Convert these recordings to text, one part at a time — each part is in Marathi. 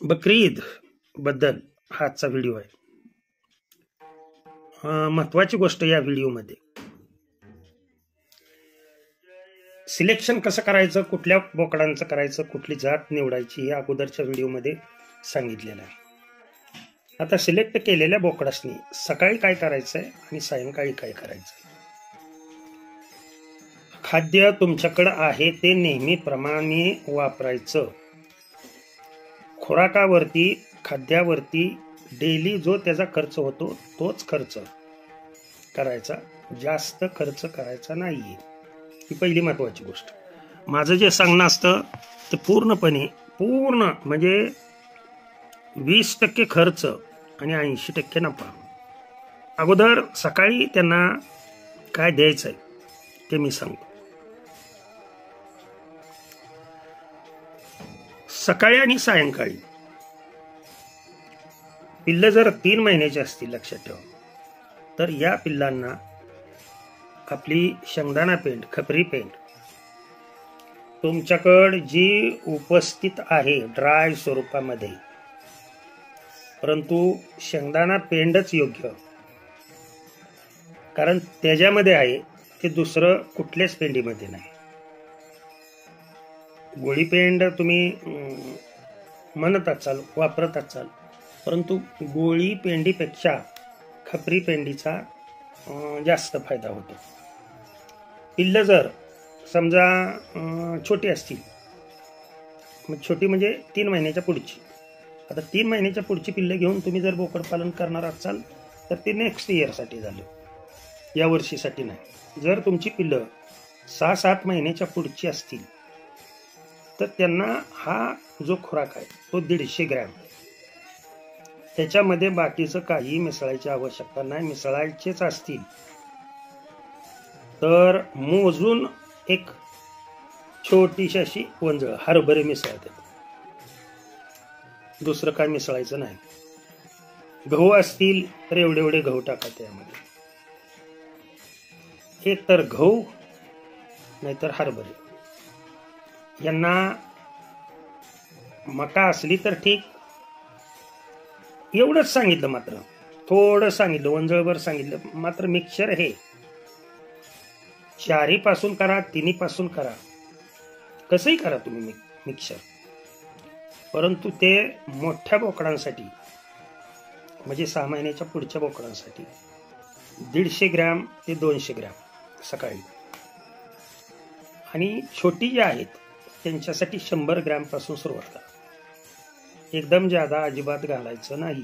बकरी ईद बद्दल हा आजचा व्हिडिओ आहे. महत्वाची गोष्ट या व्हिडिओमध्ये सिलेक्शन कसं करायचं, कुठल्या बोकडांचं करायचं, कुठली जात निवडायची हे अगोदरच्या व्हिडिओमध्ये सांगितलेलं आहे. आता सिलेक्ट केलेल्या बोकडासनी सकाळी काय करायचंय आणि सायंकाळी काय करायचंय. खाद्य तुमच्याकडे आहे ते नेहमीप्रमाणे वापरायचं. खुराकावरती, खाद्यावरती डेली जो त्याचा खर्च होतो तोच खर्च करायचा, जास्त खर्च करायचा नाहीये. ही पहिली महत्वाची गोष्ट. माझं जे सांगणं असतं ते पूर्ण म्हणजे 20% खर्च आणि 80% नफा. अगोदर सकाळी त्यांना काय द्यायचंय ते मी सांगतो. सकाळी आणि सायंकाळी पिल्लं जर 3 महिन्याची असतील, लक्षात ठेवा, तर या पिल्लांना आपली शेंगदाणा पेंड, खपरी पेंड तुमच्याकडे जी उपस्थित आहे ड्राय स्वरूपामध्ये, परंतु शेंगदाणा पेंडच योग्य, कारण त्याच्यामध्ये आहे ते दुसरं कुठल्याच पेंडीमध्ये नाही. गोळी पेंड तुम्ही म्हणत असाल, वापरत असाल, परंतु गोळी पेंडीपेक्षा खपरी पेंडीचा जास्त फायदा होतो. पिल्लं जर समजा छोटी असतील, छोटी म्हणजे 3 महिन्याच्या पुढची, आता 3 महिन्याच्या पुढची पिल्लं घेऊन तुम्ही जर बोकड पालन करणार असाल तर ते नेक्स्ट इयरसाठी झालं, या वर्षीसाठी नाही. जर तुमची पिल्लं 6-7 महिन्याच्या पुढची असतील तर त्यांना हा जो खुराक आहे तो 150 ग्रॅम, त्याच्यामध्ये बाकीचं काही मिसळायची आवश्यकता नाही. मिसळायचेच असतील तर मोजून एक छोटीशी अशी वंजळ हरभरे मिसळतात, दुसरं काय मिसळायचं नाही. गहू असतील तर एवढे गहू टाका त्यामध्ये, एक तर गहू नाहीतर हरभरे. यांना मका असली तर ठीक, एवढंच सांगितलं, मात्र थोडं सांगितलं, वंजळभर सांगितलं. मात्र मिक्सचर हे 4 पासून करा, 3 पासून करा, कसंही करा तुम्ही मिक्सचर, परंतु ते मोठ्या बोकडांसाठी म्हणजे 6 महिन्याच्या पुढच्या बोकडांसाठी 150 ग्रॅम ते 200 ग्रॅम सकाळी, आणि छोटी जी आहेत त्यांच्यासाठी 100 ग्रॅम पासून सुरुवात करा. एकदम जादा अजिबात घालायचं नाही.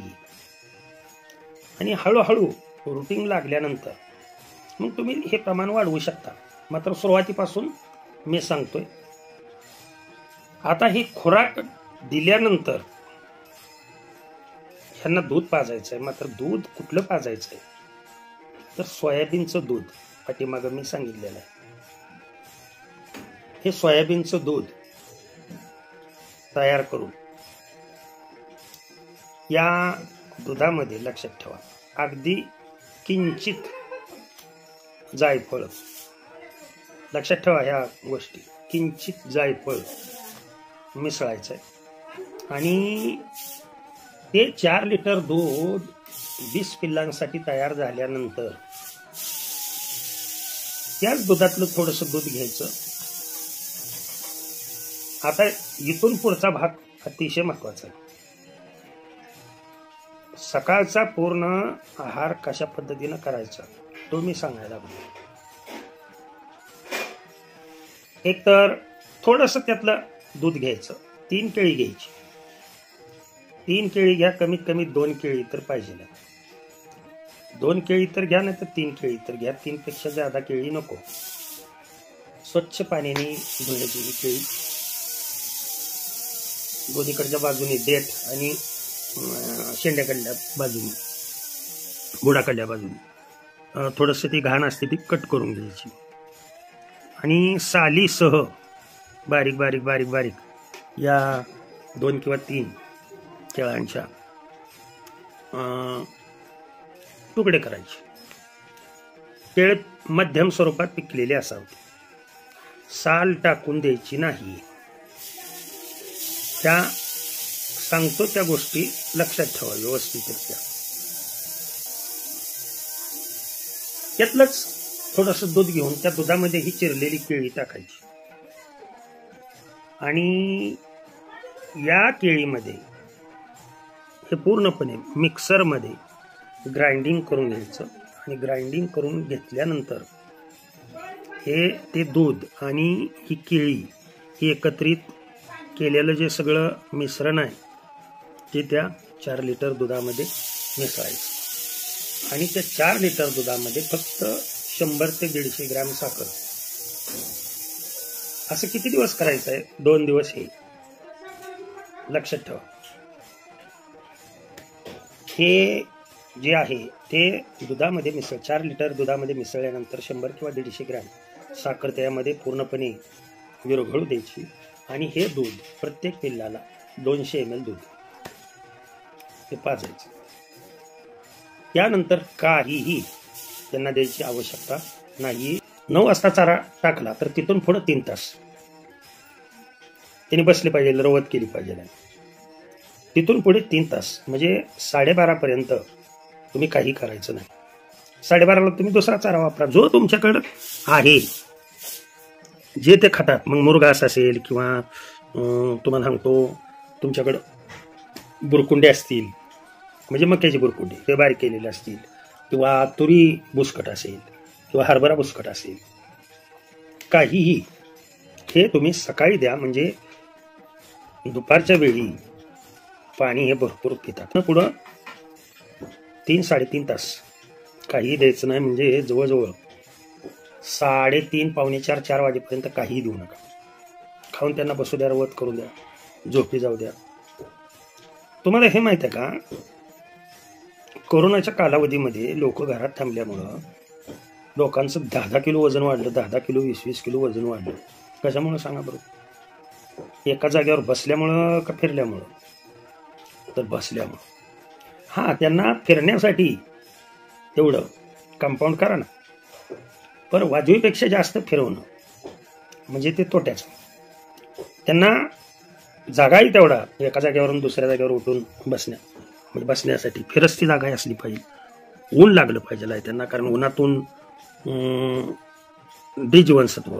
आणि हळूहळू रुटीन लागल्यानंतर मग तुम्ही हे प्रमाण वाढवू शकता. मात्र सुरुवातीपासून मी सांगतोय, आता ही खुराक दिल्यानंतर ह्यांना दूध पाजायचंय. मात्र दूध कुठलं पाजायचंय तर सोयाबीनचं दूध, पाठीमागं मी सांगितलेलं आहे. हे सोयाबीनचं दूध तयार करून या दुधामध्ये, लक्षात ठेवा, अगदी किंचित जायफळ, लक्षात ठेवा ह्या गोष्टी, किंचित जायफळ मिसळायचंय. आणि ते 4 लिटर दूध 20 पिल्लांसाठी तयार झाल्यानंतर त्याच दुधातलं थोडंसं दूध घ्यायचं. आता इथून पुढचा भाग अतिशय महत्वाचा आहे. सकाळचा पूर्ण आहार कशा पद्धतीनं करायचा तो मी सांगायला लागलो. एक तर थोडंसं त्यातलं दूध घ्यायचं, 3 केळी घ्यायची. 3 केळी घ्या, कमीत कमी 2 केळी तर पाहिजे. 2 केळी तर घ्या, नाही तर 3 केळी तर घ्या. 3 पेक्षा जादा केळी नको. स्वच्छ पाण्याने धुण्याची ही केळी. दोन्हीकडच्या बाजूने देठ आणि शेंड्याकडल्या बाजूने, बुडाकडल्या बाजूने थोडंसं ती घाण असते ती कट करून घ्यायची. आणि सालीसह बारीक बारीक बारीक बारीक या 2 किंवा 3 केळांच्या तुकडे करायचे. केळ मध्यम स्वरूपात पिकलेले असावे, साल टाकून द्यायची नाही. त्या सांगतो त्या गोष्टी लक्षात ठेवा व्यवस्थितरित्या. त्यातलंच थोडंसं दूध घेऊन त्या दुधामध्ये ही चिरलेली केळी टाकायची आणि या केळीमध्ये हे पूर्णपणे मिक्सरमध्ये ग्राइंडिंग करून घ्यायचं आणि ग्राइंडिंग करून घेतल्यानंतर हे ते दूध आणि ही केळी ही एकत्रित केलेलं जे सगळं मिश्रण आहे ते त्या 4 लिटर दुधामध्ये मिसळायचं आणि त्या 4 लिटर दुधामध्ये फक्त 100 ते 150 ग्रॅम साखर. असं किती दिवस करायचं आहे? 2 दिवस. हे लक्षात ठेवा. हे जे आहे ते दुधामध्ये 4 लिटर दुधामध्ये मिसळल्यानंतर 100 किंवा 150 ग्रॅम साखर त्यामध्ये पूर्णपणे विरघळू द्यायची आणि हे दूध प्रत्येक पिल्लाला 200 ml दूध ते पाजायचं. त्यानंतर काहीही त्यांना द्यायची आवश्यकता नाही. 9 वाजता चारा टाकला तर तिथून पुढे 3 तास त्यांनी बसले पाहिजे, रवत केली पाहिजे. तिथून पुढे 3 तास म्हणजे 12:30 पर्यंत तुम्ही काही करायचं नाही. 12:30ला तुम्ही दुसरा चारा वापरा जो तुमच्याकडं आहे, जे ते खातात. मग मुरघास असेल किंवा तुम्हाला सांगतो तुमच्याकडं बुरकुंडे असतील म्हणजे मक्याची बुरकुंडे ते बारीक केलेले असतील किंवा तुरी बुसकट असेल किंवा हरभरा बुसकट असेल, काहीही हे तुम्ही सकाळी द्या. म्हणजे दुपारच्या वेळी पाणी हे भरपूर पितात. पुढं 3-3.5 तास काही द्यायचं नाही. म्हणजे हे जवळजवळ 3:30 पावणे 4 वाजेपर्यंत काहीही देऊ नका. खाऊन त्यांना बसू द्या, रवत करू द्या, झोपी जाऊ द्या. तुम्हाला हे माहिती आहे का, कोरोनाच्या कालावधीमध्ये लोक घरात थांबल्यामुळं लोकांचं 10-10 किलो वजन वाढलं, 10-10 किलो 20-20 किलो वजन वाढलं. कशामुळं सांगा बरं? एका जागेवर बसल्यामुळं का फिरल्यामुळं? तर बसल्यामुळं. हां, त्यांना फिरण्यासाठी तेवढं कंपाऊंड करा ना, पण वाजवीपेक्षा जास्त फिरवणं म्हणजे ते तोट्याचं. त्यांना जागाही तेवढा एका जागेवरून दुसऱ्या जागेवर उठून बसण्यासाठी फिरस्ती जागा असली पाहिजे. ऊन लागलं पाहिजे त्यांना, कारण उन्हातून डी जीवनसत्व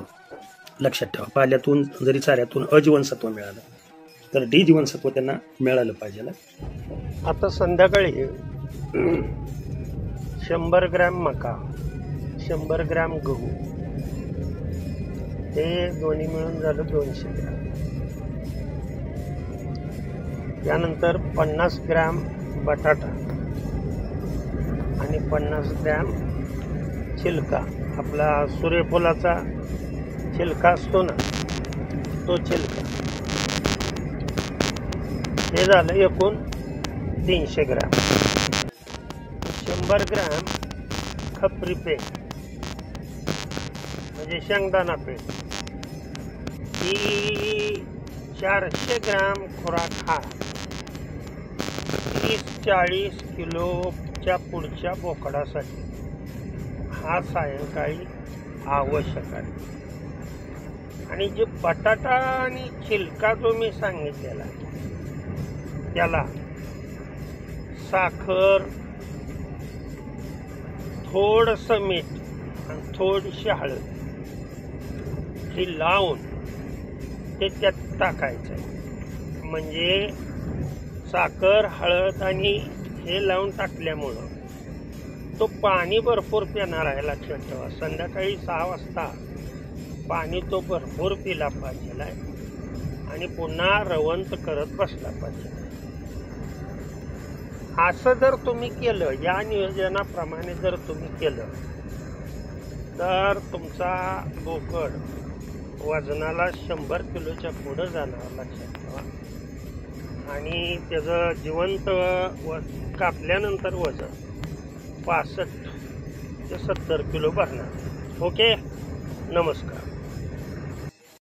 लक्षात ठेवा. पाल्यातून जरी चाऱ्यातून अजीवनसत्व मिळालं तर डी जीवनसत्व त्यांना मिळालं पाहिजे. आता संध्याकाळी 100 ग्रॅम मका, 100 ग्रॅम गहू हे दोन्ही मिळून झालं 200 ग्रॅम. त्यानंतर 50 ग्रॅम बटाटा आणि 50 ग्रॅम छिलका, आपला सूर्यफुलाचा छिलका असतो ना, तो छिलका. हे झालं एकूण 300 ग्रॅम. 100 ग्रॅम खपरी पेंड म्हणजे शेंगदाणा पेंड. ही 400 ग्रॅम खुराक हा 30-40 किलोच्या पुढच्या बोकडासाठी हा सायंकाळी आवश्यक आहे. आणि जे बटाटा आणि छिलका जो मी सांगितलेला त्याला साखर, थोडंसं मीठ आणि थोडीशी हळद ही लावून ते त्यात टाकायचं. म्हणजे साखर, हळद आणि हे लावून टाकल्यामुळं तो पाणी भरपूर पिणार आहे. लक्षात ठेवा, संध्याकाळी 6 वाजता पाणी तो भरपूर पिला पाहिजे आणि पुन्हा रवंत करत बसला पाहिजे. असं जर तुम्ही केलं, या नियोजनाप्रमाणे जर तुम्ही केलं तर तुमचा बोकड वजनाला 100 किलोच्या पुढं जाणार. लक्षात ठेवा. आणि त्याचं जिवंत कापल्यानंतर वजन 65 ते 70 किलो भरणार. ओके, नमस्कार.